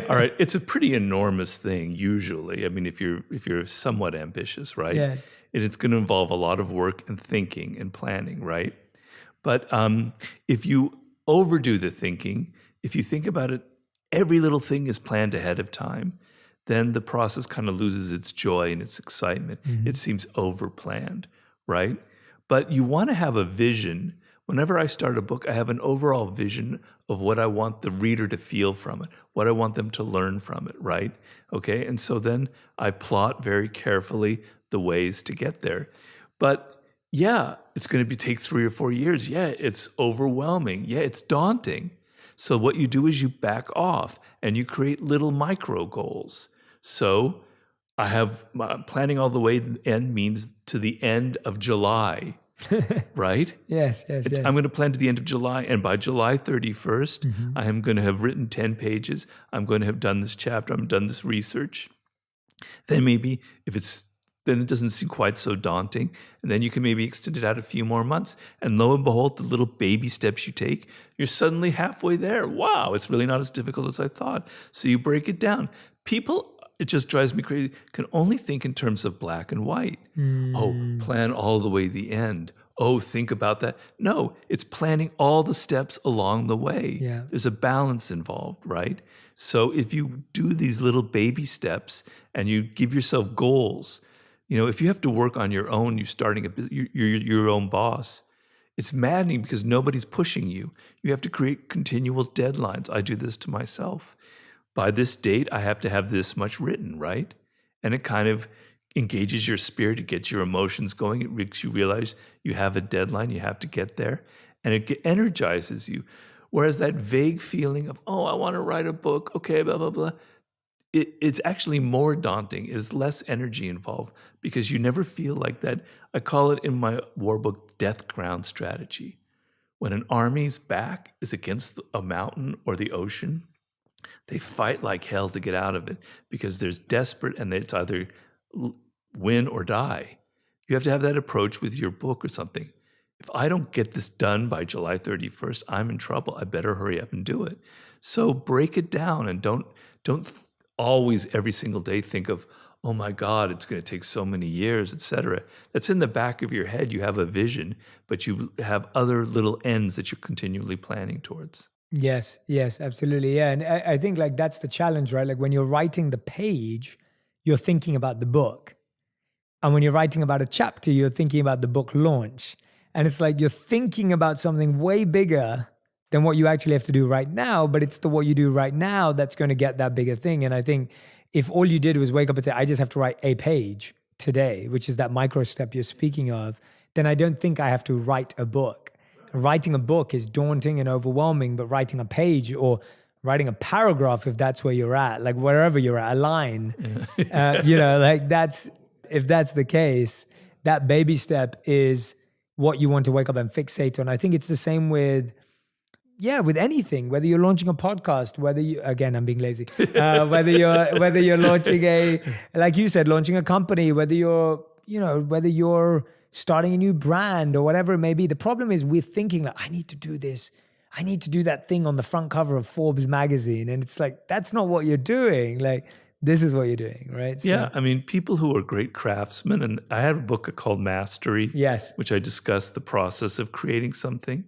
All right, it's a pretty enormous thing usually. I mean, if you're somewhat ambitious, right? Yeah. And it's going to involve a lot of work and thinking and planning, right? But if you overdo the thinking, if you think about it, every little thing is planned ahead of time, then the process kind of loses its joy and its excitement. It seems over-planned, right? But you want to have a vision. Whenever I start a book, I have an overall vision of what I want the reader to feel from it, what I want them to learn from it, right? Okay, and so then I plot very carefully the ways to get there. But yeah, it's going to take 3 or 4 years. Yeah, it's overwhelming. Yeah, it's daunting. So what you do is you back off and you create little micro goals. So I have planning all the way to the end means to the end of July, right? Yes. I'm going to plan to the end of July, and by July 31st, I am going to have written 10 pages. I'm going to have done this chapter. I'm done this research. Then maybe then it doesn't seem quite so daunting, and then you can maybe extend it out a few more months. And lo and behold, the little baby steps you take, you're suddenly halfway there. Wow, it's really not as difficult as I thought. So you break it down. People, it just drives me crazy, can only think in terms of black and white. Oh, plan all the way to the end. Oh, think about that. No, it's planning all the steps along the way. Yeah. There's a balance involved, right? So if you do these little baby steps and you give yourself goals, if you have to work on your own, you're starting you're your own boss. It's maddening because nobody's pushing you. You have to create continual deadlines. I do this to myself. By this date, I have to have this much written, right? And it kind of engages your spirit. It gets your emotions going. It makes you realize you have a deadline. You have to get there. And it energizes you. Whereas that vague feeling of, oh, I want to write a book. Okay, blah, blah, blah. It's actually more daunting. There's less energy involved because you never feel like that. I call it in my war book, death ground strategy. When an army's back is against a mountain or the ocean, they fight like hell to get out of it because there's desperate and it's either win or die. You have to have that approach with your book or something. If I don't get this done by July 31st, I'm in trouble. I better hurry up and do it. So break it down and don't always every single day think of, oh my God, it's going to take so many years, etc. That's in the back of your head. You have a vision, but you have other little ends that you're continually planning towards. Yes, absolutely. Yeah. And I think like that's the challenge, right? Like when you're writing the page, you're thinking about the book. And when you're writing about a chapter, you're thinking about the book launch. And it's like you're thinking about something way bigger than what you actually have to do right now, but it's what you do right now that's going to get that bigger thing. And I think if all you did was wake up and say, I just have to write a page today, which is that micro step you're speaking of, then I don't think I have to write a book. Writing a book is daunting and overwhelming, but writing a page or writing a paragraph, if that's where you're at, like wherever you're at, a line, like if that's the case, that baby step is what you want to wake up and fixate on. I think it's the same with anything, whether you're launching a podcast, again, I'm being lazy, whether you're launching like you said, launching a company, whether you're starting a new brand or whatever it may be. The problem is we're thinking like, I need to do this. I need to do that thing on the front cover of Forbes magazine. And it's like, that's not what you're doing. Like, this is what you're doing, right? So, yeah, I mean, people who are great craftsmen, and I have a book called Mastery, yes, which I discuss the process of creating something.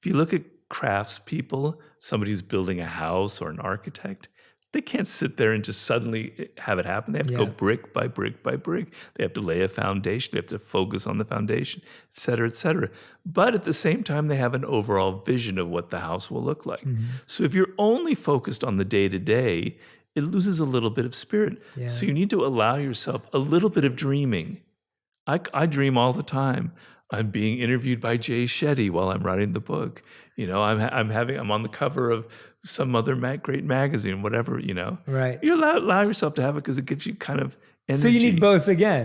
If you look at craftspeople, somebody who's building a house or an architect, they can't sit there and just suddenly have it happen. They have to go brick by brick by brick. They have to lay a foundation. They have to focus on the foundation, et cetera, et cetera. But at the same time, they have an overall vision of what the house will look like. Mm-hmm. So if you're only focused on the day-to-day, it loses a little bit of spirit. Yeah. So you need to allow yourself a little bit of dreaming. I dream all the time. I'm being interviewed by Jay Shetty while I'm writing the book. I'm on the cover of some other great magazine, whatever. Right. You allow yourself to have it because it gives you kind of energy. So you need both again.